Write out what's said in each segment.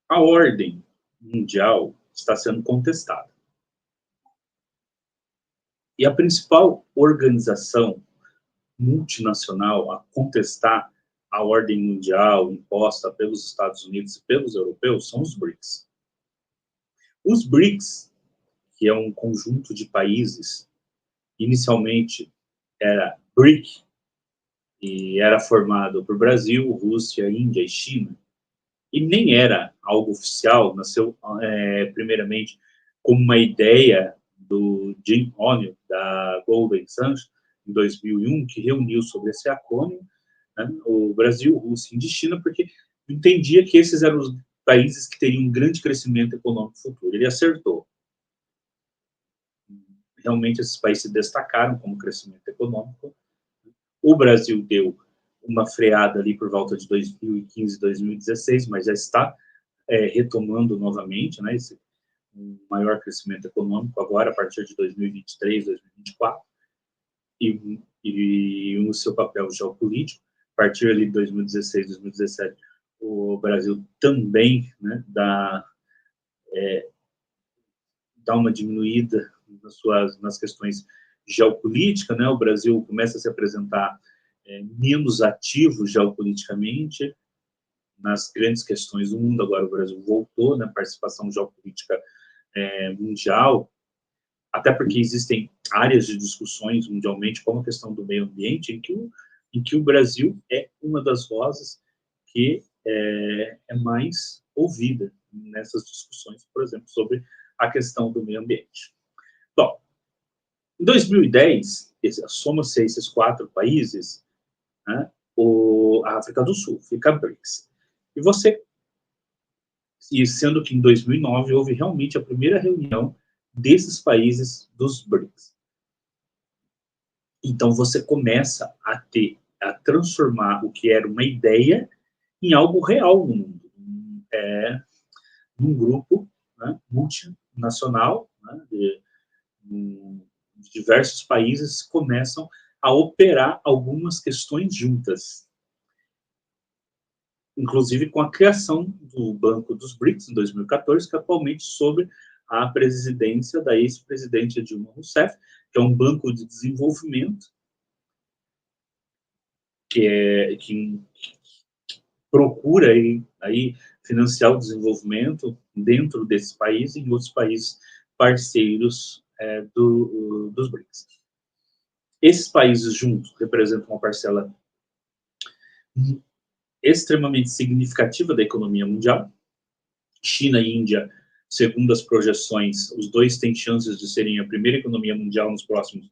A ordem mundial está sendo contestada. E a principal organização multinacional a contestar a ordem mundial imposta pelos Estados Unidos e pelos europeus são os BRICS. Os BRICS, que é um conjunto de países, inicialmente era BRIC, e era formado por Brasil, Rússia, Índia e China, e nem era algo oficial, nasceu primeiramente como uma ideia do Jim O'Neill, da Golden Sachs, em 2001, que reuniu sobre esse acrônimo, né, o Brasil, Rússia, Índia e China, porque entendia que esses eram os países que teriam um grande crescimento econômico futuro. Ele acertou. Realmente esses países se destacaram como crescimento econômico. O Brasil deu uma freada ali por volta de 2015, 2016, mas já está retomando novamente, né, esse maior crescimento econômico agora, a partir de 2023, 2024, e o seu papel geopolítico. A partir ali de 2016, 2017, o Brasil também, né, dá uma diminuída nas questões geopolíticas, né? O Brasil começa a se apresentar menos ativo geopoliticamente nas grandes questões do mundo. Agora o Brasil voltou na participação geopolítica mundial, até porque existem áreas de discussões mundialmente, como a questão do meio ambiente, em que o Brasil é uma das vozes que é mais ouvida nessas discussões, por exemplo, sobre a questão do meio ambiente. Bom, em 2010, soma-se esses 4 países, né, a África do Sul, fica a BRICS. E sendo que em 2009 houve realmente a primeira reunião desses países dos BRICS. Então você começa a transformar o que era uma ideia em algo real no mundo. Num grupo, né, multinacional, né, de diversos países começam a operar algumas questões juntas. Inclusive com a criação do Banco dos BRICS, em 2014, que é atualmente sob a presidência da ex-presidente Dilma Rousseff, que é um banco de desenvolvimento que procura aí financiar o desenvolvimento dentro desse país e em outros países parceiros dos BRICS. Esses países juntos representam uma parcela extremamente significativa da economia mundial. China e Índia, segundo as projeções, os dois têm chances de serem a primeira economia mundial nos próximos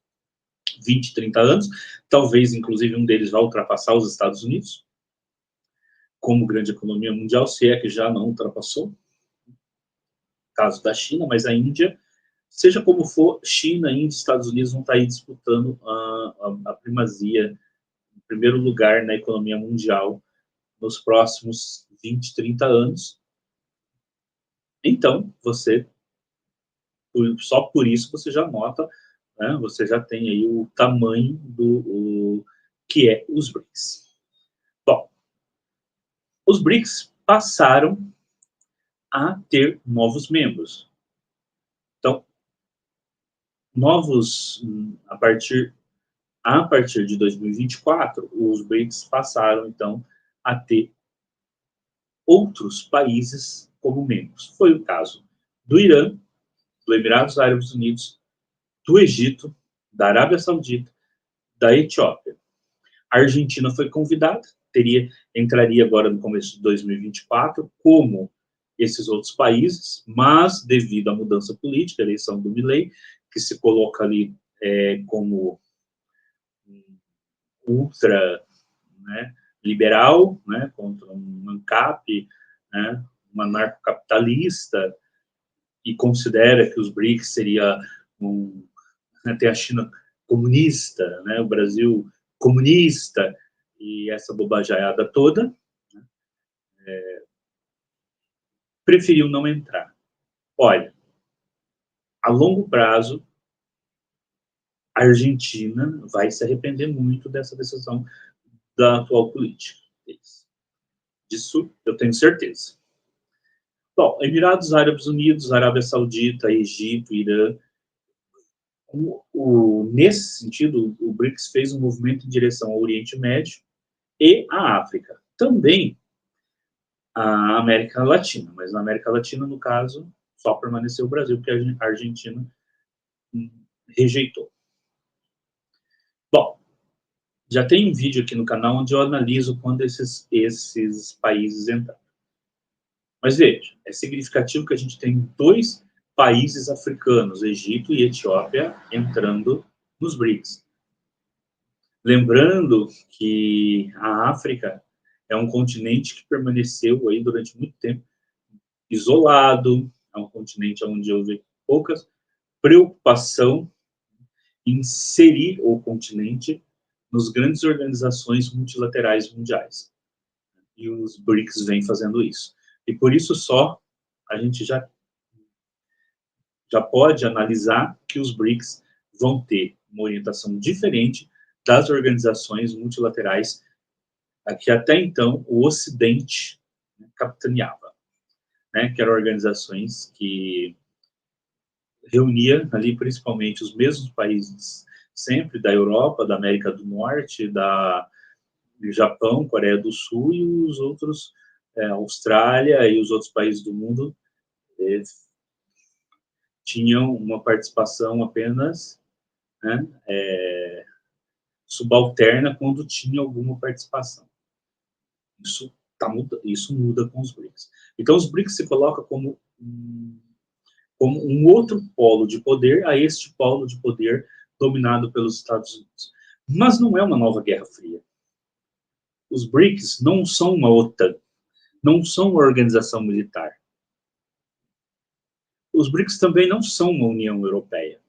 20, 30 anos. Talvez, inclusive, um deles vá ultrapassar os Estados Unidos como grande economia mundial, se é que já não ultrapassou. Caso da China, mas a Índia, seja como for, China, Índia e Estados Unidos vão estar aí disputando a primazia, em primeiro lugar na economia mundial nos próximos 20, 30 anos. Então, só por isso você já nota, né, você já tem aí o tamanho do que é os BRICS. Bom, os BRICS passaram a ter novos membros. Então, a partir de 2024, os BRICS passaram, então, a ter outros países como membros. Foi o caso do Irã, do Emirados Árabes Unidos, do Egito, da Arábia Saudita, da Etiópia. A Argentina foi convidada, entraria agora no começo de 2024, como esses outros países, mas devido à mudança política, a eleição do Milei, que se coloca ali como ultra, né, liberal, né, contra um ANCAP, né, um anarcocapitalista, e considera que os BRICS seria tem a China comunista, né, o Brasil comunista, e essa bobajaiada toda, né, preferiu não entrar. Olha, a longo prazo, a Argentina vai se arrepender muito dessa decisão da atual política. Disso eu tenho certeza. Bom, Emirados Árabes Unidos, Arábia Saudita, Egito, Irã. Nesse sentido, o BRICS fez um movimento em direção ao Oriente Médio e à África. Também a América Latina, mas na América Latina, no caso, só permaneceu o Brasil, porque a Argentina rejeitou. Bom, já tem um vídeo aqui no canal onde eu analiso quando esses países entraram. Mas veja, é significativo que a gente tem 2 países africanos, Egito e Etiópia, entrando nos BRICS. Lembrando que a África é um continente que permaneceu aí durante muito tempo isolado, é um continente onde houve pouca preocupação em inserir o continente nas grandes organizações multilaterais mundiais. E os BRICS vêm fazendo isso. E por isso só a gente já pode analisar que os BRICS vão ter uma orientação diferente das organizações multilaterais que até então o Ocidente capitaneava, né, que eram organizações que reunia ali principalmente os mesmos países sempre da Europa, da América do Norte, do Japão, Coreia do Sul e os outros, Austrália e os outros países do mundo tinham uma participação apenas, né, subalterna quando tinha alguma participação. Isso muda com os BRICS. Então, os BRICS se coloca como um outro polo de poder a este polo de poder dominado pelos Estados Unidos. Mas não é uma nova Guerra Fria. Os BRICS não são uma OTAN, não são uma organização militar. Os BRICS também não são uma União Europeia.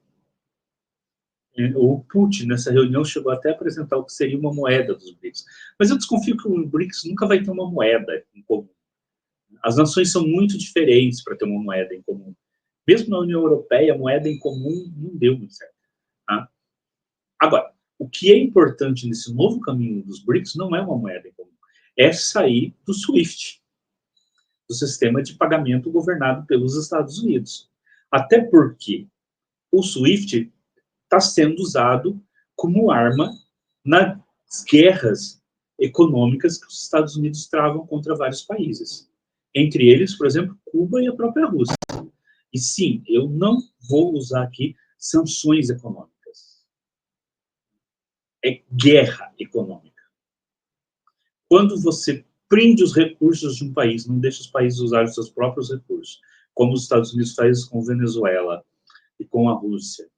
O Putin, nessa reunião, chegou até a apresentar o que seria uma moeda dos BRICS. Mas eu desconfio que o BRICS nunca vai ter uma moeda em comum. As nações são muito diferentes para ter uma moeda em comum. Mesmo na União Europeia, a moeda em comum não deu muito certo. Tá? Agora, o que é importante nesse novo caminho dos BRICS não é uma moeda em comum. É sair do SWIFT, do sistema de pagamento governado pelos Estados Unidos. Até porque o SWIFT está sendo usado como arma nas guerras econômicas que os Estados Unidos travam contra vários países. Entre eles, por exemplo, Cuba e a própria Rússia. E sim, eu não vou usar aqui sanções econômicas. É guerra econômica. Quando você prende os recursos de um país, não deixa os países usarem os seus próprios recursos, como os Estados Unidos faz com Venezuela e com a Rússia.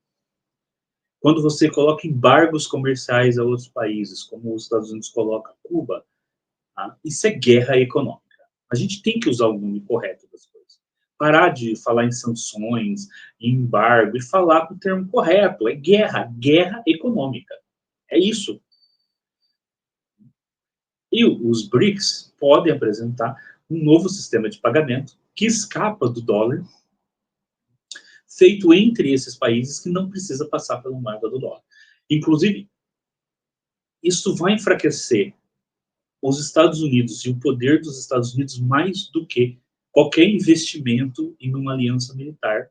Quando você coloca embargos comerciais a outros países, como os Estados Unidos coloca Cuba, tá? Isso é guerra econômica. A gente tem que usar o nome correto das coisas. Parar de falar em sanções, em embargo, e falar com o termo correto. É guerra econômica. É isso. E os BRICS podem apresentar um novo sistema de pagamento que escapa do dólar, feito entre esses países que não precisa passar pela moeda do dólar. Inclusive, isso vai enfraquecer os Estados Unidos e o poder dos Estados Unidos mais do que qualquer investimento em uma aliança militar,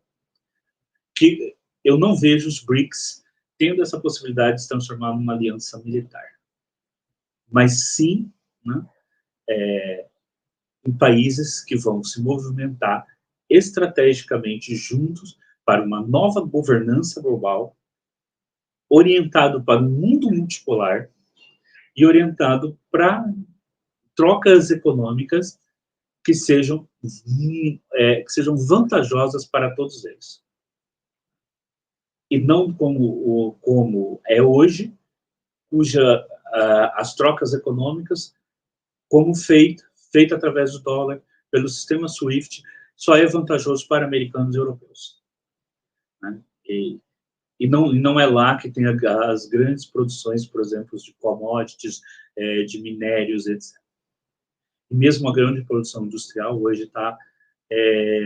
que eu não vejo os BRICS tendo essa possibilidade de se transformar numa aliança militar. Mas sim, né, em países que vão se movimentar estrategicamente juntos para uma nova governança global, orientado para um mundo multipolar e orientado para trocas econômicas que sejam vantajosas para todos eles. E não como é hoje, cuja as trocas econômicas, como feita através do dólar, pelo sistema SWIFT, só é vantajoso para americanos e europeus. Né? E não é lá que tem as grandes produções, por exemplo, de commodities, de minérios, etc. E mesmo a grande produção industrial hoje está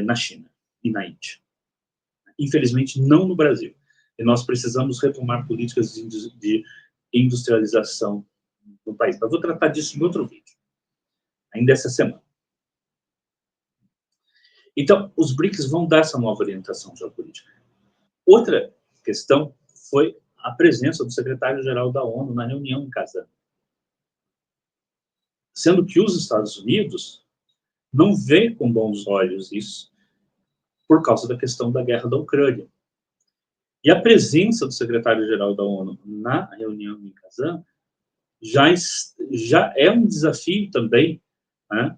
na China e na Índia. Infelizmente, não no Brasil. E nós precisamos retomar políticas de industrialização no país. Mas vou tratar disso em outro vídeo, ainda essa semana. Então, os BRICS vão dar essa nova orientação geopolítica. Outra questão foi a presença do secretário-geral da ONU na reunião em Kazan, sendo que os Estados Unidos não veem com bons olhos isso por causa da questão da guerra da Ucrânia. E a presença do secretário-geral da ONU na reunião em Kazan já é um desafio também, né,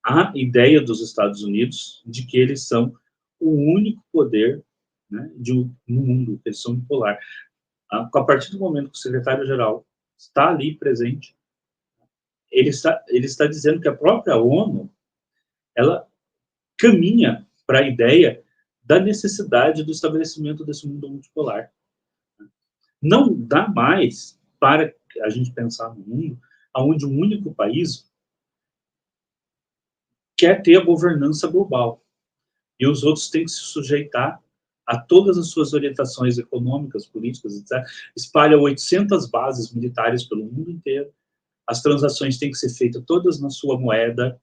à ideia dos Estados Unidos de que eles são o único poder, né, no mundo, eles são bipolar. A partir do momento que o secretário-geral está ali presente, ele está dizendo que a própria ONU, ela caminha para a ideia da necessidade do estabelecimento desse mundo multipolar. Não dá mais para a gente pensar no mundo onde um único país quer ter a governança global e os outros têm que se sujeitar a todas as suas orientações econômicas, políticas, etc. Espalha 800 bases militares pelo mundo inteiro, as transações têm que ser feitas todas na sua moeda,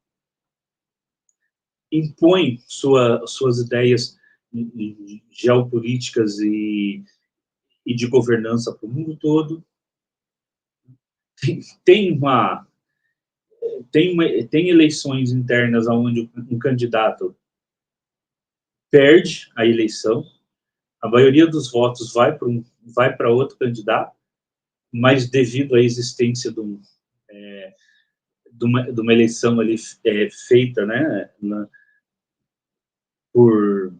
impõe suas ideias geopolíticas e de governança para o mundo todo. Tem, uma, tem eleições internas onde um candidato perde a eleição, a maioria dos votos vai para outro candidato, mas devido à existência de uma eleição ali feita, né, por,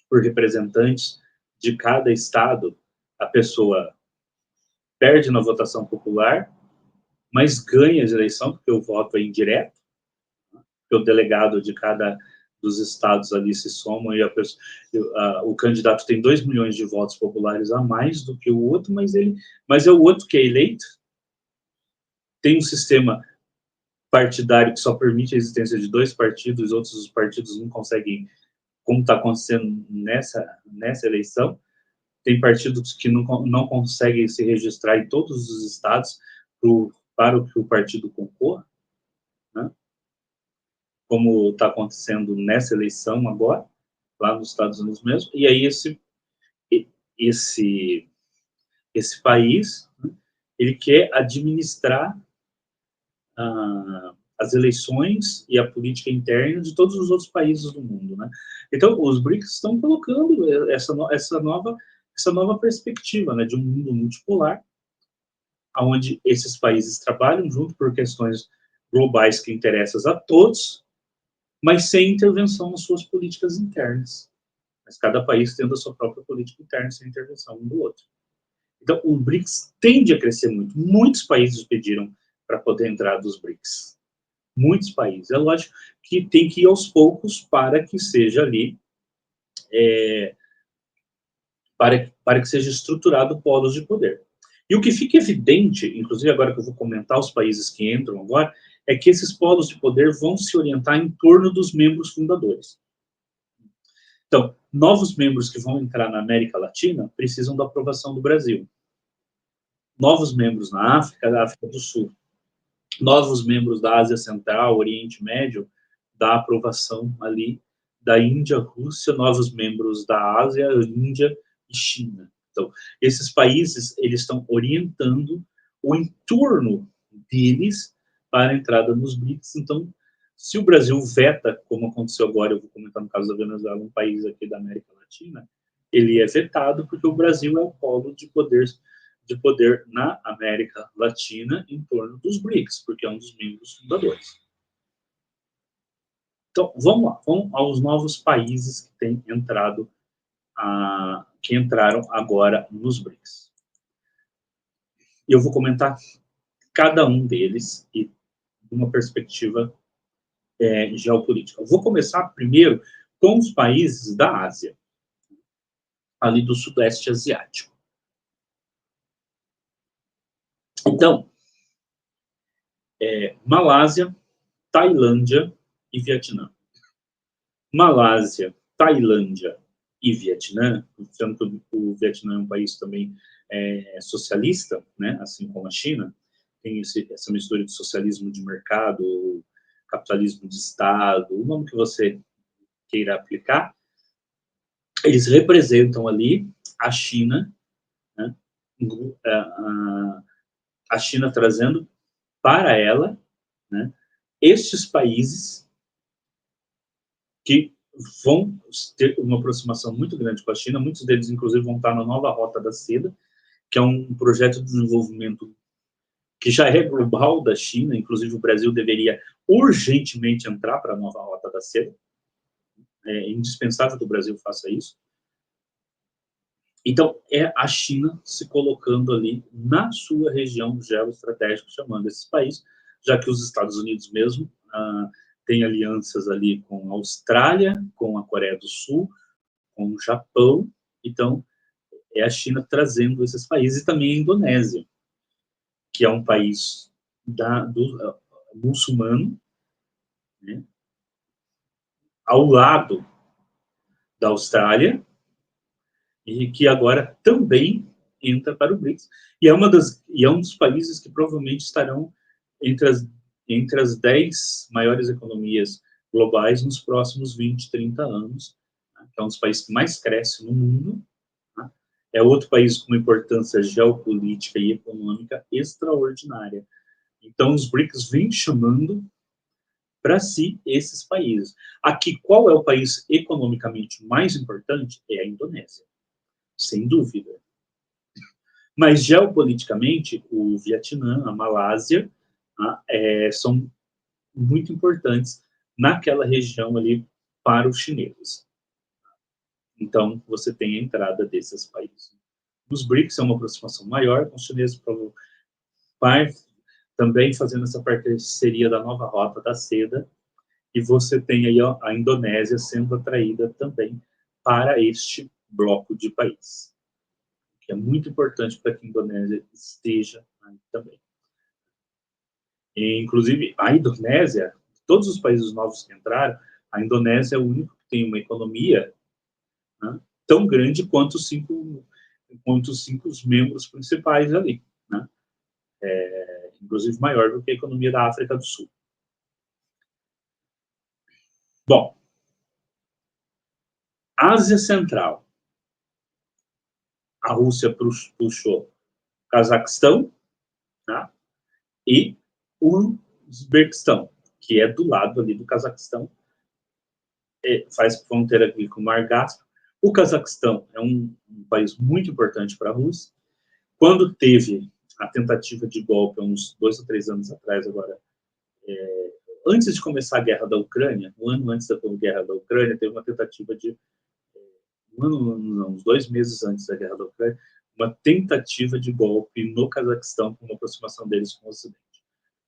por representantes de cada estado, a pessoa perde na votação popular, mas ganha a eleição, porque o voto é indireto, porque o delegado de cada dos estados ali se somam e o candidato tem 2 milhões de votos populares a mais do que o outro, mas é o outro que é eleito. Tem um sistema partidário que só permite a existência de 2 partidos, os outros partidos não conseguem, como está acontecendo nessa eleição. Tem partidos que não conseguem se registrar em todos os estados para o que o partido concorra, né? Como está acontecendo nessa eleição agora, lá nos Estados Unidos mesmo, e aí esse, esse país, né, ele quer administrar as eleições e a política interna de todos os outros países do mundo, né? Então, os BRICS estão colocando essa nova perspectiva, né, de um mundo multipolar, onde esses países trabalham junto por questões globais que interessam a todos, mas sem intervenção nas suas políticas internas. Mas cada país tendo a sua própria política interna, sem intervenção um do outro. Então, o BRICS tende a crescer muito. Muitos países pediram para poder entrar dos BRICS. Muitos países. É lógico que tem que ir aos poucos para que seja ali, para que seja estruturado polos de poder. E o que fica evidente, inclusive agora que eu vou comentar os países que entram agora, é que esses polos de poder vão se orientar em torno dos membros fundadores. Então, novos membros que vão entrar na América Latina precisam da aprovação do Brasil. Novos membros na África, da África do Sul. Novos membros da Ásia Central, Oriente Médio, da aprovação ali da Índia, Rússia, novos membros da Ásia, Índia e China. Então, esses países, eles estão orientando o entorno deles para a entrada nos BRICS. Então, se o Brasil veta, como aconteceu agora, eu vou comentar no caso da Venezuela, um país aqui da América Latina, ele é vetado porque o Brasil é o polo de poder na América Latina em torno dos BRICS, porque é um dos membros fundadores. Então, vamos lá, vamos aos novos países que têm entrado, que entraram agora nos BRICS. E eu vou comentar cada um deles e de uma perspectiva geopolítica. Eu vou começar primeiro com os países da Ásia, ali do Sudeste Asiático. Então, Malásia, Tailândia e Vietnã. Malásia, Tailândia e Vietnã, sendo que o Vietnã é um país também socialista, né, assim como a China, tem essa mistura de socialismo de mercado, capitalismo de Estado, o nome que você queira aplicar, eles representam ali a China, né, a China trazendo para ela, né, estes países que vão ter uma aproximação muito grande com a China, muitos deles, inclusive, vão estar na nova Rota da Seda, que é um projeto de desenvolvimento que já é global da China, inclusive o Brasil deveria urgentemente entrar para a nova Rota da Seda, é indispensável que o Brasil faça isso. Então, é a China se colocando ali na sua região geoestratégica, chamando esses países, já que os Estados Unidos mesmo têm alianças ali com a Austrália, com a Coreia do Sul, com o Japão. Então, é a China trazendo esses países, e também a Indonésia, que é um país muçulmano, né, ao lado da Austrália, e que agora também entra para o BRICS. E é um dos países que provavelmente estarão entre as 10 maiores economias globais nos próximos 20, 30 anos. Né? É um dos países que mais cresce no mundo. Né? É outro país com uma importância geopolítica e econômica extraordinária. Então, os BRICS vêm chamando para si esses países. Aqui, qual é o país economicamente mais importante? É a Indonésia, sem dúvida. Mas, geopoliticamente, o Vietnã, a Malásia, são muito importantes naquela região ali para os chineses. Então, você tem a entrada desses países. Os BRICS é uma aproximação maior com os chineses, também fazendo essa parceria da nova Rota da Seda, e você tem aí a Indonésia sendo atraída também para este bloco de países, que é muito importante para que a Indonésia esteja aí também. E, inclusive, a Indonésia, todos os países novos que entraram, a Indonésia é o único que tem uma economia, né, tão grande quanto os cinco membros principais ali, né? Inclusive maior do que a economia da África do Sul. Bom, Ásia Central. A Rússia puxou Cazaquistão, tá? E o Uzbequistão, que é do lado ali do Cazaquistão, faz fronteira aqui com o Mar Cáspio. O Cazaquistão é um país muito importante para a Rússia. Quando teve a tentativa de golpe, uns 2 ou 3 anos atrás, agora, antes de começar a guerra da Ucrânia, um ano antes da guerra da Ucrânia, teve uma tentativa de, uns 2 meses antes da guerra da Ucrânia, uma tentativa de golpe no Cazaquistão, com uma aproximação deles com o Ocidente.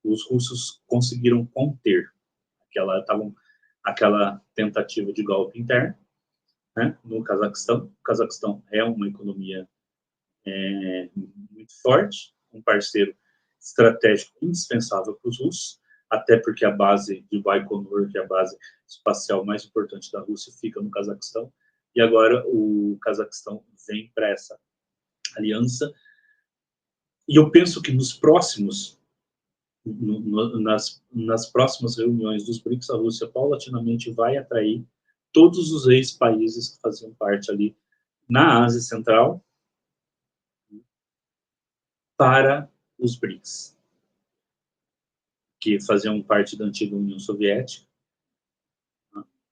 Os russos conseguiram conter aquela tentativa de golpe interno, né, no Cazaquistão. O Cazaquistão é uma economia muito forte, um parceiro estratégico indispensável para os russos, até porque a base de Baikonur, que é a base espacial mais importante da Rússia, fica no Cazaquistão, e agora o Cazaquistão vem para essa aliança. E eu penso que nas próximas reuniões dos BRICS, a Rússia paulatinamente vai atrair todos os ex-países que faziam parte ali na Ásia Central para os BRICS, que faziam parte da antiga União Soviética,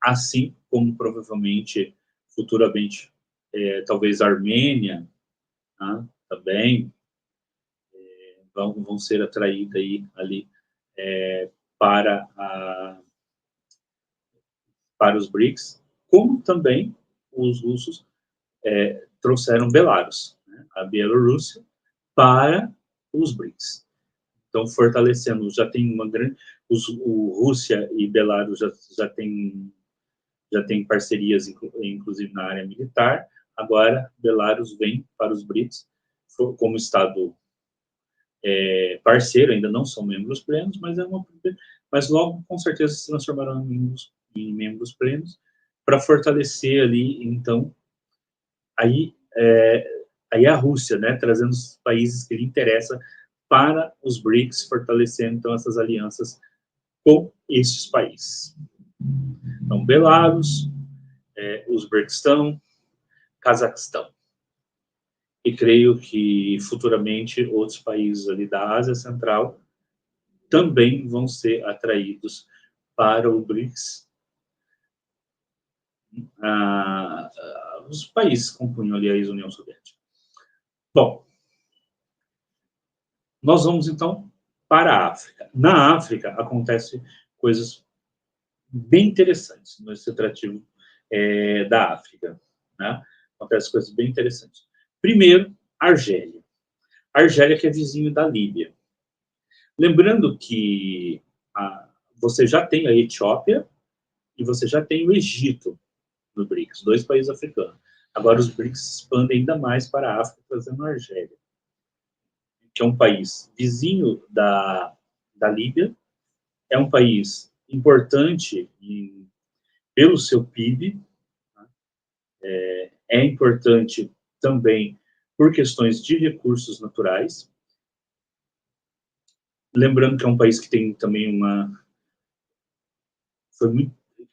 assim como provavelmente, futuramente, talvez a Armênia, né, também vão ser atraídas aí, ali para os BRICS, como também os russos trouxeram Belarus, né, a Bielorrússia, para os BRICS. Então, fortalecendo, já tem uma grande... Rússia e Belarus já tem parcerias, inclusive na área militar. Agora, Belarus vem para os BRICS como Estado parceiro, ainda não são membros plenos, mas logo, com certeza, se transformarão em membros plenos, para fortalecer ali, então, aí a Rússia, né, trazendo os países que lhe interessam para os BRICS, fortalecendo, então, essas alianças com estes países. Então, Belarus, Uzbequistão, Cazaquistão. E creio que futuramente outros países ali da Ásia Central também vão ser atraídos para o BRICS. Os países que compunham ali a ex-União Soviética. Bom, nós vamos então para a África. Na África acontecem coisas bem interessantes no extrativo da África, né? Acontecem coisas bem interessantes. Primeiro, Argélia. Argélia que é vizinho da Líbia. Lembrando que você já tem a Etiópia e você já tem o Egito no BRICS, 2 países africanos. Agora os BRICS expandem ainda mais para a África, trazendo a Argélia, que é um país vizinho da Líbia, é um país importante pelo seu PIB, né? É importante também por questões de recursos naturais. Lembrando que é um país que tem também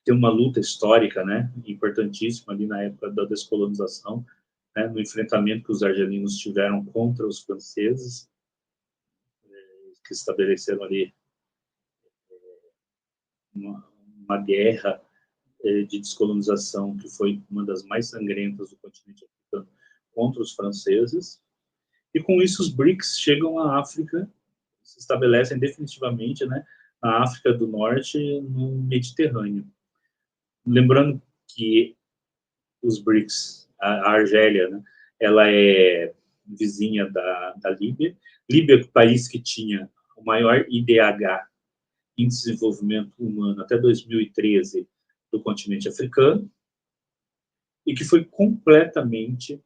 tem uma luta histórica, né, importantíssima ali na época da descolonização, né, no enfrentamento que os argelinos tiveram contra os franceses, que estabeleceram ali uma guerra de descolonização que foi uma das mais sangrentas do continente africano contra os franceses. E com isso os BRICS chegam à África, se estabelecem definitivamente, né, na África do Norte, no Mediterrâneo. Lembrando que os BRICS, a Argélia, né, ela é vizinha da Líbia. Líbia é o país que tinha o maior IDH, Índice de Desenvolvimento Humano, até 2013 do continente africano, e que foi completamente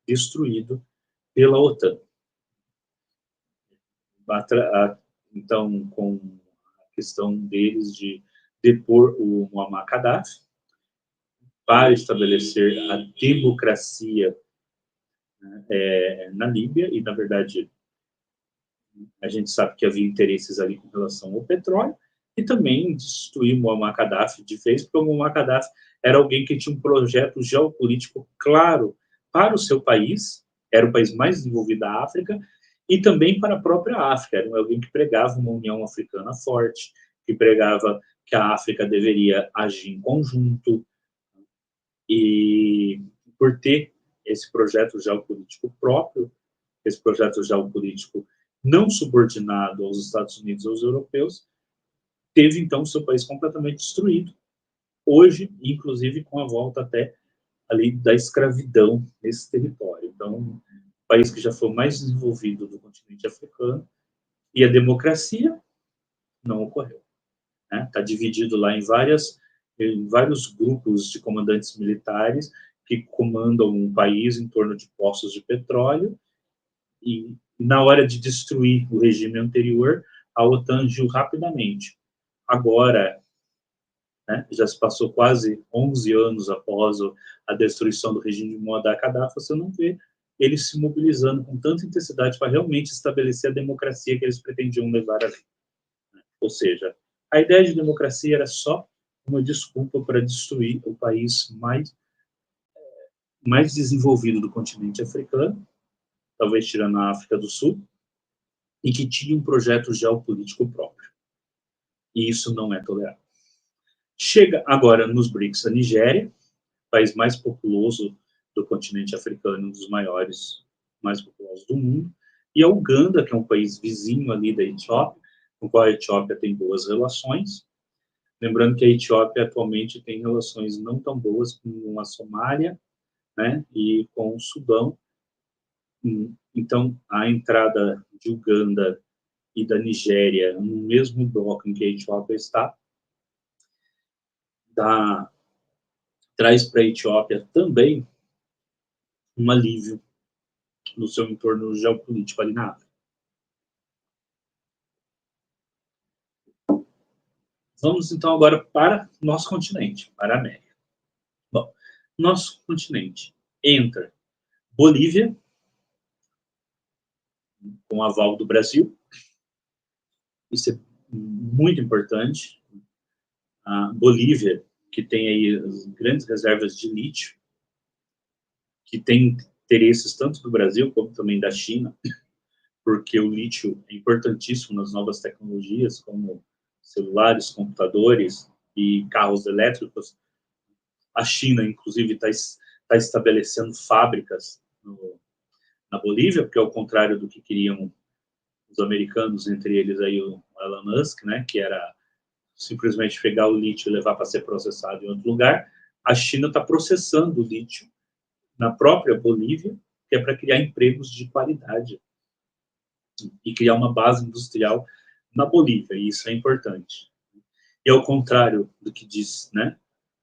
destruído pela OTAN. Então, com a questão deles de depor o Muammar Gaddafi para estabelecer a democracia, né, na Líbia, e, na verdade, a gente sabe que havia interesses ali com relação ao petróleo, e também destruir Muammar Gaddafi de vez, porque o Muammar Gaddafi era alguém que tinha um projeto geopolítico claro para o seu país, era o país mais desenvolvido da África, e também para a própria África, era alguém que pregava uma União Africana forte, que pregava que a África deveria agir em conjunto, e por ter esse projeto geopolítico próprio, esse projeto geopolítico não subordinado aos Estados Unidos ou aos europeus, teve então seu país completamente destruído, hoje, inclusive com a volta até ali da escravidão nesse território. Então, o país que já foi mais desenvolvido do continente africano, e a democracia não ocorreu. Está dividido lá em vários grupos de comandantes militares que comandam um país em torno de poços de petróleo, e na hora de destruir o regime anterior, a OTAN agiu rapidamente. Agora, né, já se passou quase 11 anos após a destruição do regime de Muammar Gaddafi, você não vê eles se mobilizando com tanta intensidade para realmente estabelecer a democracia que eles pretendiam levar ali. Ou seja, a ideia de democracia era só uma desculpa para destruir o país mais desenvolvido do continente africano, talvez tirando a África do Sul, e que tinha um projeto geopolítico próprio. E isso não é tolerável. Chega agora nos BRICS a Nigéria, país mais populoso do continente africano, um dos mais populosos do mundo, e a Uganda, que é um país vizinho ali da Etiópia, com o qual a Etiópia tem boas relações. Lembrando que a Etiópia atualmente tem relações não tão boas com a Somália, né, e com o Sudão. Então, a entrada de Uganda e da Nigéria no mesmo bloco em que a Etiópia está, traz para a Etiópia também um alívio no seu entorno geopolítico ali na África. Vamos então agora para nosso continente, para a América. Bom, nosso continente entra Bolívia, com aval do Brasil, isso é muito importante. A Bolívia que tem aí as grandes reservas de lítio, que tem interesses tanto do Brasil como também da China, porque o lítio é importantíssimo nas novas tecnologias, como celulares, computadores e carros elétricos. A China, inclusive, está estabelecendo fábricas na Bolívia, porque ao contrário do que queriam os americanos, entre eles aí o Elon Musk, né, que era simplesmente pegar o lítio e levar para ser processado em outro lugar, a China está processando o lítio na própria Bolívia, que é para criar empregos de qualidade e criar uma base industrial na Bolívia, e isso é importante. E ao contrário do que diz, né,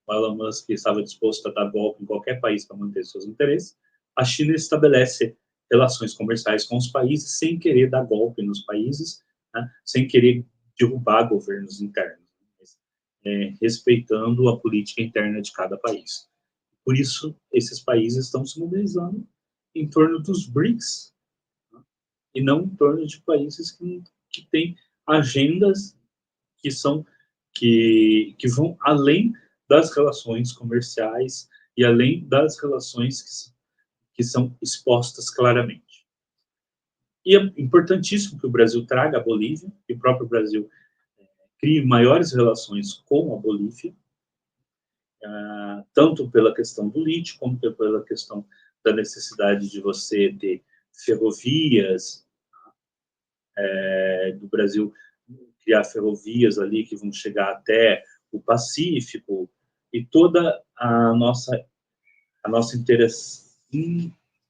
o Elon Musk estava disposto a dar golpe em qualquer país para manter seus interesses, a China estabelece relações comerciais com os países sem querer dar golpe nos países, né, sem querer derrubar governos internos, respeitando a política interna de cada país. Por isso, esses países estão se mobilizando em torno dos BRICS, né, e não em torno de países que têm agendas que são que vão além das relações comerciais e além das relações que são expostas claramente. E é importantíssimo que o Brasil traga a Bolívia, que o próprio Brasil crie maiores relações com a Bolívia, tanto pela questão do lítio, como pela questão da necessidade de você ter ferrovias, do Brasil criar ferrovias ali que vão chegar até o Pacífico, e toda a nossa interação,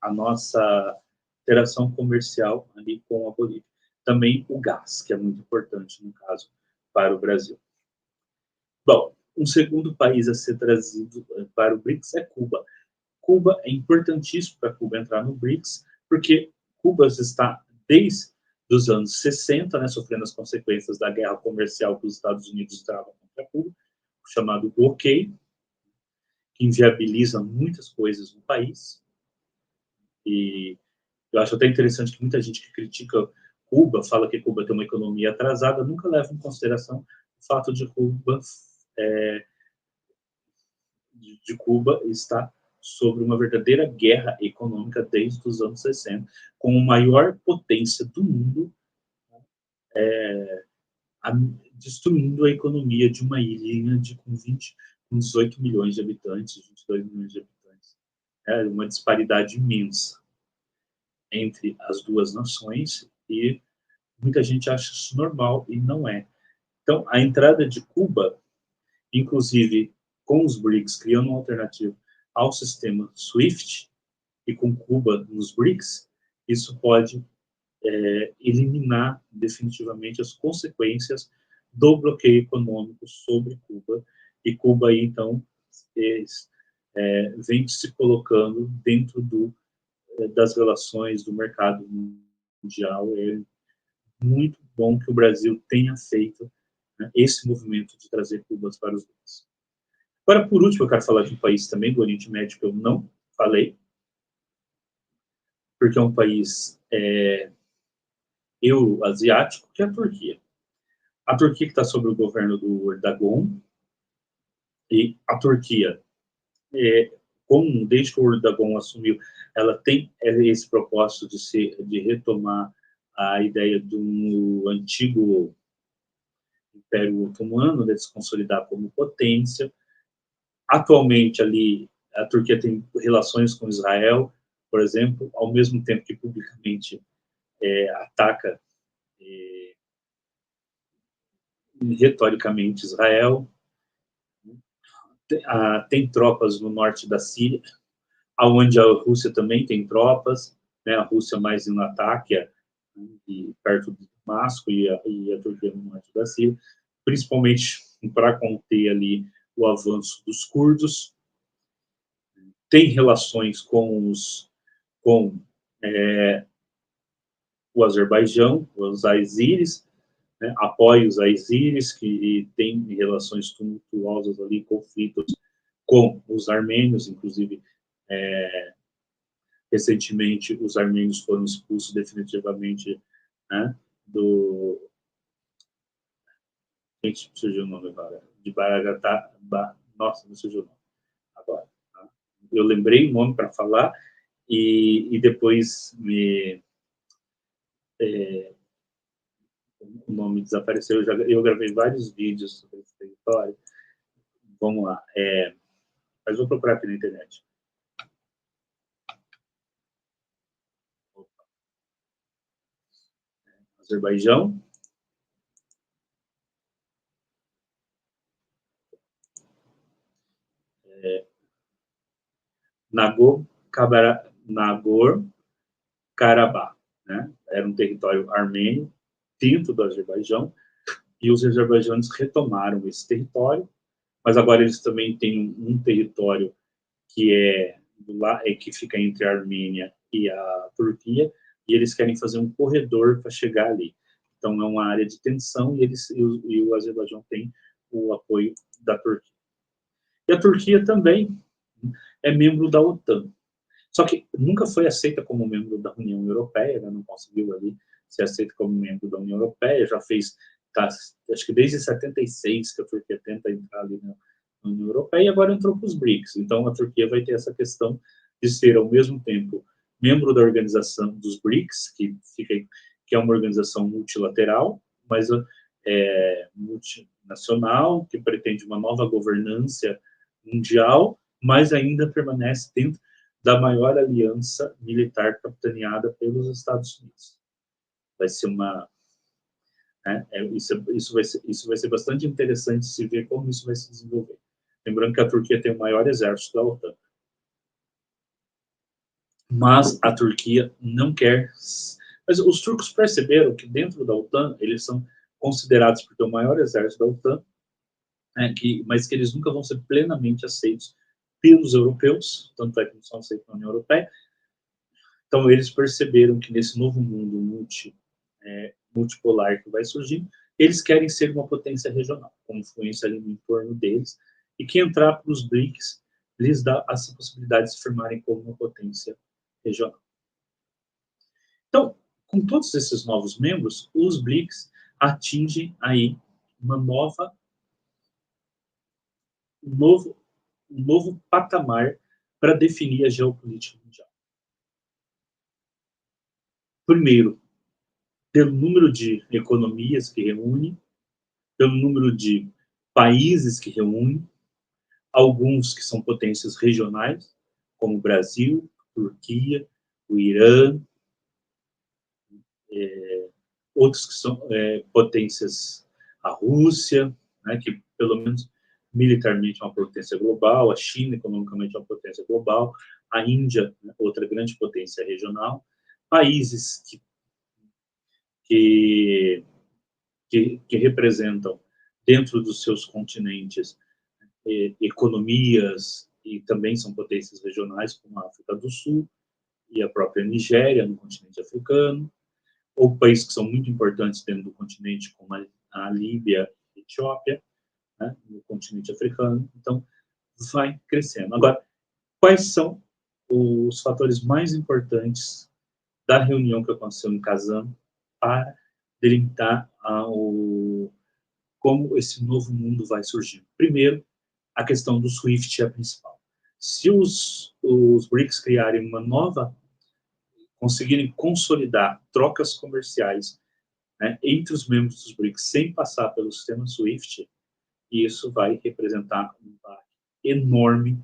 a nossa interação comercial ali com a Bolívia. Também o gás, que é muito importante, no caso, para o Brasil. Bom, um segundo país a ser trazido para o BRICS é Cuba. Cuba é importantíssimo para Cuba entrar no BRICS, porque Cuba está, desde os anos 60, né, sofrendo as consequências da guerra comercial que os Estados Unidos travam contra Cuba, o chamado bloqueio, que inviabiliza muitas coisas no país. E eu acho até interessante que muita gente que critica Cuba, fala que Cuba tem uma economia atrasada, nunca leva em consideração o fato de Cuba, de Cuba estar sobre uma verdadeira guerra econômica desde os anos 60, com a maior potência do mundo, destruindo a economia de uma ilha com 18 milhões de habitantes, 22 milhões de habitantes. É uma disparidade imensa entre as duas nações, e muita gente acha isso normal e não é. Então, a entrada de Cuba, inclusive com os BRICS, criando uma alternativa ao sistema SWIFT, e com Cuba nos BRICS, isso pode eliminar definitivamente as consequências do bloqueio econômico sobre Cuba, e Cuba aí, então, vem se colocando dentro das relações do mercado mundial. É muito bom que o Brasil tenha feito, né, esse movimento de trazer Cuba para os BRICS. Agora, por último, eu quero falar de um país também do Oriente Médio que eu não falei, porque é um país euroasiático, que é a Turquia. A Turquia que está sob o governo do Erdogan, e a Turquia, desde que o Erdogan assumiu, ela tem esse propósito de retomar a ideia do antigo Império Otomano, de se consolidar como potência. Atualmente, ali, a Turquia tem relações com Israel, por exemplo, ao mesmo tempo que publicamente ataca retoricamente Israel. Tem tropas no norte da Síria, onde a Rússia também tem tropas, né, a Rússia mais em Latakia, e perto de Damasco, e a Turquia no norte da Síria, principalmente para conter ali o avanço dos curdos. Tem relações com o Azerbaijão, os azeris, né, apoia os azeris, que tem relações tumultuosas ali, conflitos com os armênios, inclusive, recentemente os armênios foram expulsos definitivamente, né, gente, surgiu o nome agora, de Nossa, me surgiu o nome agora. Tá? Eu lembrei o nome para falar e depois o nome desapareceu. Eu gravei vários vídeos sobre esse território. Vamos lá. Mas vou procurar aqui na internet. Azerbaijão. Nagorno-Karabakh, né? Era um território armênio dentro do Azerbaijão, e os azerbaijanos retomaram esse território, mas agora eles também têm um território que fica entre a Armênia e a Turquia, e eles querem fazer um corredor para chegar ali. Então é uma área de tensão e o Azerbaijão tem o apoio da Turquia. E a Turquia também é membro da OTAN. Só que nunca foi aceita como membro da União Europeia, né? Não conseguiu ali ser aceita como membro da União Europeia, já fez, acho que desde 76 que a Turquia tenta entrar ali na União Europeia, e agora entrou para os BRICS. Então a Turquia vai ter essa questão de ser, ao mesmo tempo, membro da organização dos BRICS, que é uma organização multilateral, mas multinacional, que pretende uma nova governança mundial, mas ainda permanece dentro da maior aliança militar capitaneada pelos Estados Unidos. Vai ser uma... Né, isso vai ser bastante interessante se ver como isso vai se desenvolver. Lembrando que a Turquia tem o maior exército da OTAN. Mas a Turquia não quer... Mas os turcos perceberam que dentro da OTAN, eles são considerados por ter o maior exército da OTAN, mas que eles nunca vão ser plenamente aceitos pelos europeus, tanto é que não são aceitos na União Europeia. Então, eles perceberam que nesse novo mundo multipolar que vai surgir, eles querem ser uma potência regional, com influência ali no entorno deles, e que entrar para os BRICS lhes dá essa possibilidade de se firmarem como uma potência regional. Então, com todos esses novos membros, os BRICS atingem aí um novo patamar para definir a geopolítica mundial. Primeiro, pelo número de economias que reúne, pelo número de países que reúne, alguns que são potências regionais, como o Brasil, Turquia, o Irã, outros que são potências, a Rússia, né, que pelo menos militarmente é uma potência global, a China economicamente é uma potência global, a Índia, né, outra grande potência regional, países que representam dentro dos seus continentes economias e também são potências regionais, como a África do Sul e a própria Nigéria, no continente africano, ou países que são muito importantes dentro do continente, como a Líbia e a Etiópia, né, no continente africano. Então, vai crescendo. Agora, quais são os fatores mais importantes da reunião que aconteceu em Kazan para delimitar como esse novo mundo vai surgir? Primeiro, a questão do SWIFT é a principal. Se os BRICS criarem conseguirem consolidar trocas comerciais, né, entre os membros dos BRICS sem passar pelo sistema SWIFT, isso vai representar um impacto enorme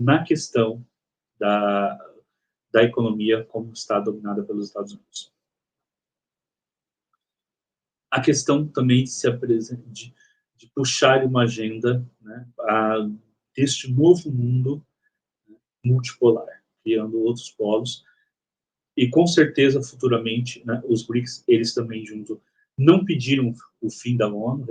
na questão da economia como está dominada pelos Estados Unidos. A questão também de puxar uma agenda, né, deste novo mundo multipolar, criando outros polos, e com certeza futuramente, né, os BRICS, eles também junto, não pediram o fim da ONU,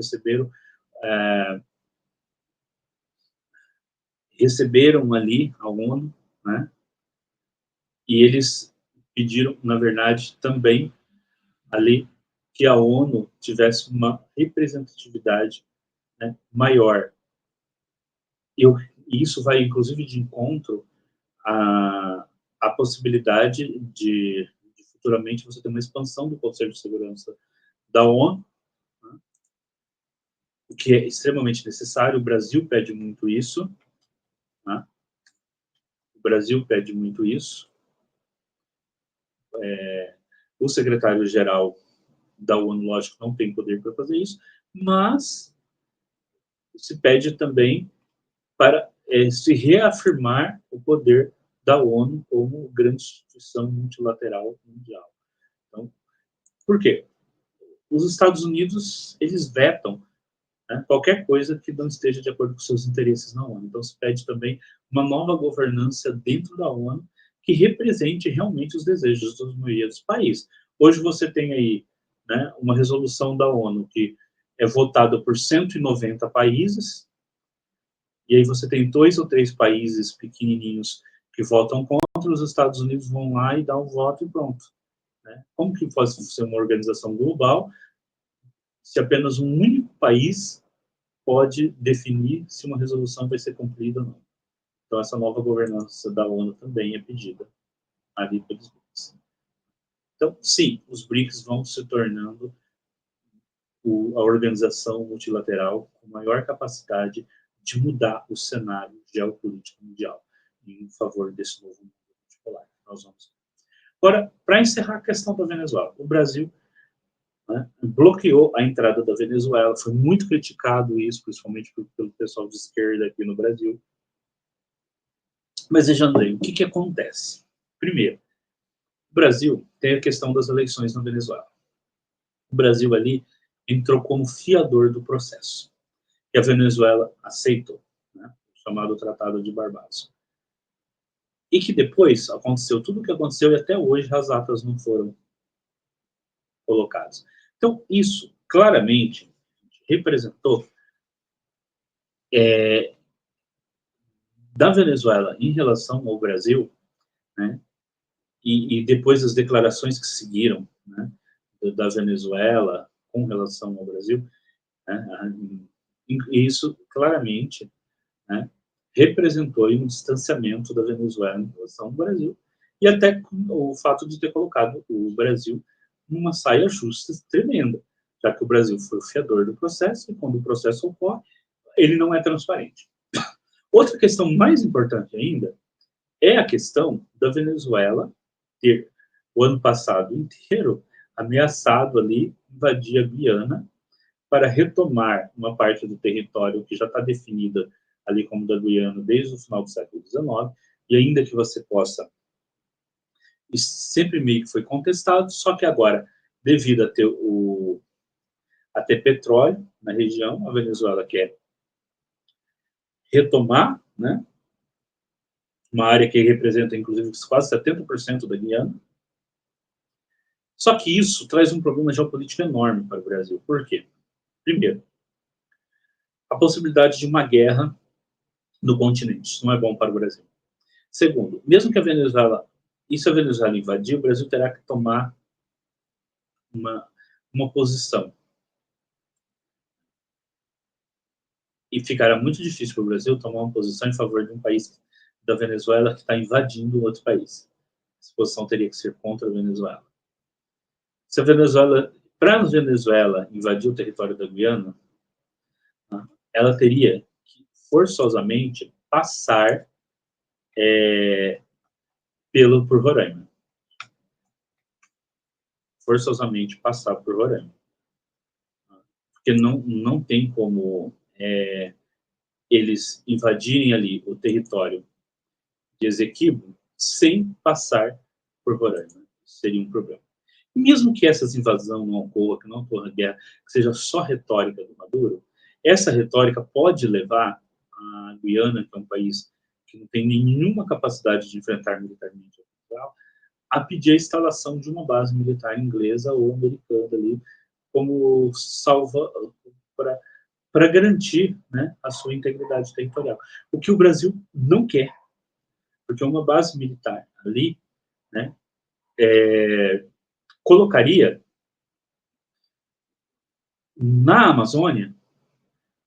receberam ali a ONU, né, e eles pediram, na verdade, também ali que a ONU tivesse uma representatividade, né, maior. E isso vai, inclusive, de encontro à possibilidade de futuramente você ter uma expansão do Conselho de Segurança da ONU, né, o que é extremamente necessário. O Brasil pede muito isso, né? O Brasil pede muito isso. O secretário-geral da ONU, lógico, não tem poder para fazer isso, mas se pede também para se reafirmar o poder da ONU como grande instituição multilateral mundial. Então, por quê? Os Estados Unidos, eles vetam, né, qualquer coisa que não esteja de acordo com seus interesses na ONU. Então, se pede também uma nova governança dentro da ONU que represente realmente os desejos da maioria dos países. Hoje você tem aí, né, uma resolução da ONU que é votada por 190 países, e aí você tem 2 ou 3 países pequenininhos que votam contra, os Estados Unidos vão lá e dão um voto e pronto. Né? Como que pode ser uma organização global se apenas um único país pode definir se uma resolução vai ser cumprida ou não? Então, essa nova governança da ONU também é pedida ali pelos BRICS. Então, sim, os BRICS vão se tornando a organização multilateral com maior capacidade de mudar o cenário geopolítico mundial em favor desse novo mundo multipolar. Nós vamos. Agora, para encerrar a questão da Venezuela, o Brasil, né, bloqueou a entrada da Venezuela, foi muito criticado isso, principalmente pelo pessoal de esquerda aqui no Brasil. Mas vejam bem, o que acontece? Primeiro, o Brasil tem a questão das eleições na Venezuela. O Brasil ali entrou como fiador do processo, que a Venezuela aceitou, né, o chamado Tratado de Barbados. E que depois aconteceu tudo o que aconteceu e até hoje as atas não foram colocadas. Então, isso claramente representou da Venezuela em relação ao Brasil, né, e depois as declarações que seguiram, né, da Venezuela com relação ao Brasil, né, e isso claramente, né, representou um distanciamento da Venezuela em relação ao Brasil, e até o fato de ter colocado o Brasil numa saia justa tremenda, já que o Brasil foi o fiador do processo, e quando o processo ocorre, ele não é transparente. Outra questão mais importante ainda é a questão da Venezuela ter, o ano passado inteiro, ameaçado ali invadir a Guiana para retomar uma parte do território que já está definida ali como da Guiana desde o final do século XIX, e ainda que você possa, e sempre meio que foi contestado, só que agora, devido a ter petróleo na região, a Venezuela quer retomar, né, uma área que representa, inclusive, quase 70% da Guiana. Só que isso traz um problema geopolítico enorme para o Brasil. Por quê? Primeiro, a possibilidade de uma guerra no continente. Isso não é bom para o Brasil. Segundo, mesmo que a Venezuela, e se a Venezuela invadir, o Brasil terá que tomar uma, uma posição. E ficará muito difícil para o Brasil tomar uma posição em favor de um país da Venezuela que está invadindo outro país. Essa posição teria que ser contra a Venezuela. Se a Venezuela, para a Venezuela invadir o território da Guiana, né, ela teria que forçosamente passar por Roraima. Forçosamente passar por Roraima. Porque não tem como eles invadirem ali o território de Esequibo sem passar por Roraima. Isso seria um problema. E mesmo que essa invasão não ocorra, que não ocorra guerra, que seja só retórica do Maduro, essa retórica pode levar a Guiana, que é um país que não tem nenhuma capacidade de enfrentar militarmente Portugal, a pedir a instalação de uma base militar inglesa ou americana ali, como salva para garantir, né, a sua integridade territorial. O que o Brasil não quer, porque uma base militar ali, né, colocaria na Amazônia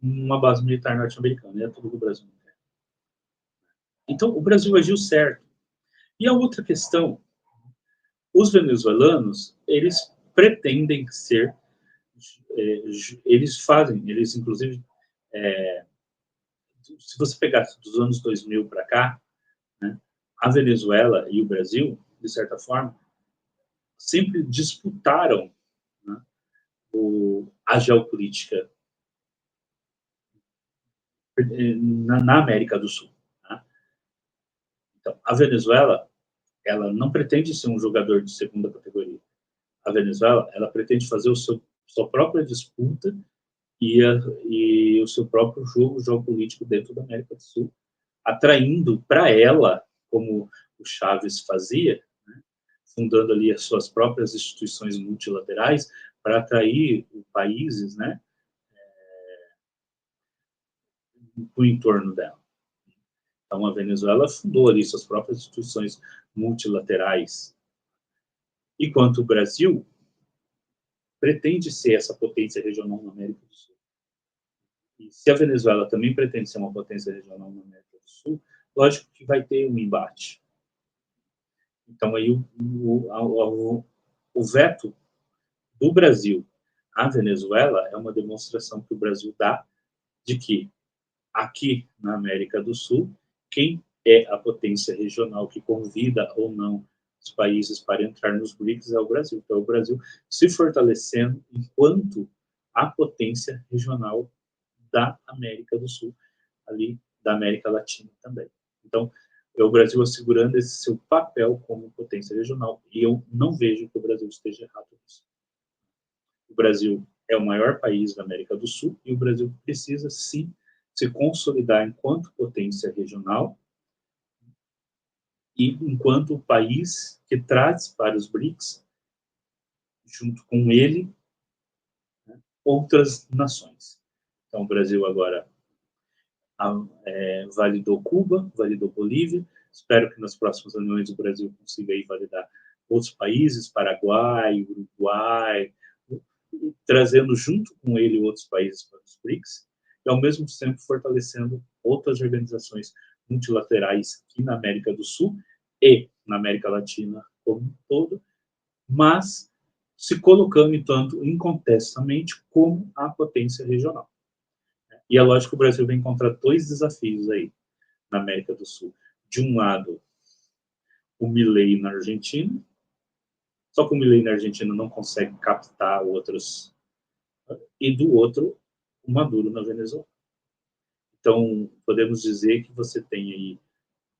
uma base militar norte-americana, é tudo que o Brasil não quer. Então, o Brasil agiu certo. E a outra questão, os venezuelanos, eles pretendem ser eles fazem, eles inclusive, é, se você pegar dos anos 2000 para cá, né, a Venezuela e o Brasil, de certa forma, sempre disputaram, né, a geopolítica na América do Sul. Tá? Então, a Venezuela, ela não pretende ser um jogador de segunda categoria. A Venezuela, ela pretende fazer sua própria disputa e o seu próprio jogo geopolítico dentro da América do Sul, atraindo para ela, como o Chávez fazia, né, fundando ali as suas próprias instituições multilaterais para atrair países, né, no entorno dela. Então, a Venezuela fundou ali suas próprias instituições multilaterais, enquanto o Brasil pretende ser essa potência regional na América do Sul. E se a Venezuela também pretende ser uma potência regional na América do Sul, lógico que vai ter um embate. Então, aí o veto do Brasil à Venezuela é uma demonstração que o Brasil dá de que aqui na América do Sul, quem é a potência regional que convida ou não os países para entrar nos BRICS é o Brasil. Então, o Brasil se fortalecendo enquanto a potência regional da América do Sul, ali da América Latina também. Então, é o Brasil assegurando esse seu papel como potência regional, e eu não vejo que o Brasil esteja errado nisso. O Brasil é o maior país da América do Sul e o Brasil precisa, sim, se consolidar enquanto potência regional e enquanto o país que traz para os BRICS, junto com ele, né, outras nações. Então, o Brasil agora validou Cuba, validou Bolívia. Espero que nas próximas reuniões o Brasil consiga aí validar outros países, Paraguai, Uruguai, trazendo junto com ele outros países para os BRICS, e ao mesmo tempo fortalecendo outras organizações multilaterais aqui na América do Sul e na América Latina como um todo, mas se colocando, tanto incontestamente, como a potência regional. E é lógico que o Brasil vai encontrar dois desafios aí na América do Sul. De um lado, o Milei na Argentina, só que o Milei na Argentina não consegue captar outros, e do outro, o Maduro na Venezuela. Então, podemos dizer que você tem aí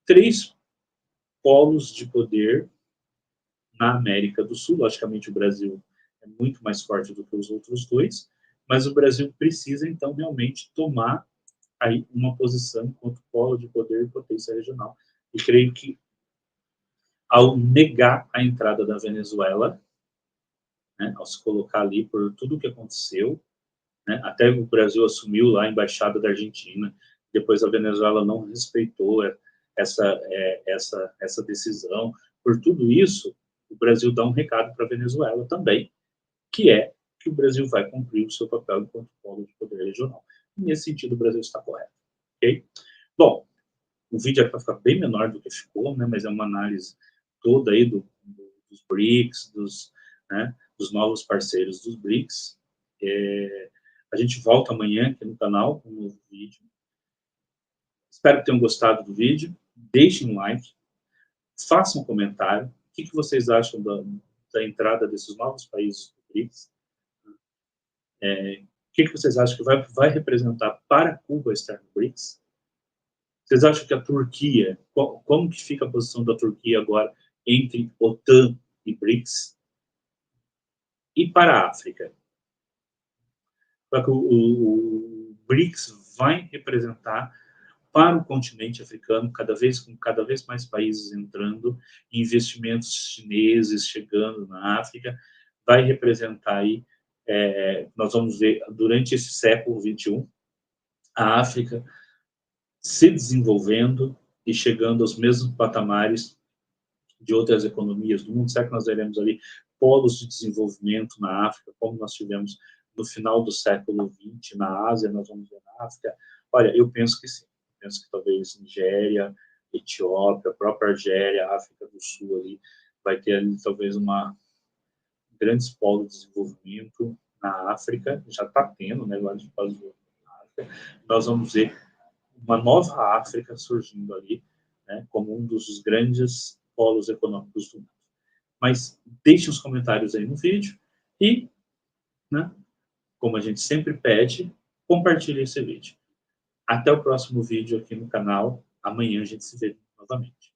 três polos de poder na América do Sul. Logicamente, o Brasil é muito mais forte do que os outros dois, mas o Brasil precisa, então, realmente tomar aí uma posição enquanto polo de poder e potência regional. E creio que, ao negar a entrada da Venezuela, né, ao se colocar ali por tudo o que aconteceu, né, até o Brasil assumiu lá a embaixada da Argentina, depois a Venezuela não respeitou essa decisão. Por tudo isso, o Brasil dá um recado para a Venezuela também, que é que o Brasil vai cumprir o seu papel enquanto polo de poder regional. E nesse sentido, o Brasil está correto. Ok? Bom, o vídeo é para ficar bem menor do que ficou, né, mas é uma análise toda aí dos BRICS, né, dos novos parceiros dos BRICS. A gente volta amanhã aqui no canal com um novo vídeo. Espero que tenham gostado do vídeo. Deixem um like, façam um comentário. O que vocês acham da entrada desses novos países do BRICS? O que vocês acham que vai representar para Cuba estar no BRICS? Vocês acham que a Turquia, como que fica a posição da Turquia agora entre OTAN e BRICS? E para a África? O BRICS vai representar para o continente africano, com cada vez mais países entrando, investimentos chineses chegando na África, vai representar aí, nós vamos ver, durante esse século XXI, a África se desenvolvendo e chegando aos mesmos patamares de outras economias do mundo. Será que nós veremos ali polos de desenvolvimento na África, como nós tivemos no final do século XX na Ásia, nós vamos ver na África? Olha, eu penso que sim. Eu penso que talvez Nigéria, Etiópia, a própria Argélia, África do Sul ali, vai ter ali talvez grandes polos de desenvolvimento na África, já está tendo, né, vários países na África. Nós vamos ver uma nova África surgindo ali, né, como um dos grandes polos econômicos do mundo. Mas deixe os comentários aí no vídeo e, né, como a gente sempre pede, compartilhe esse vídeo. Até o próximo vídeo aqui no canal. Amanhã a gente se vê novamente.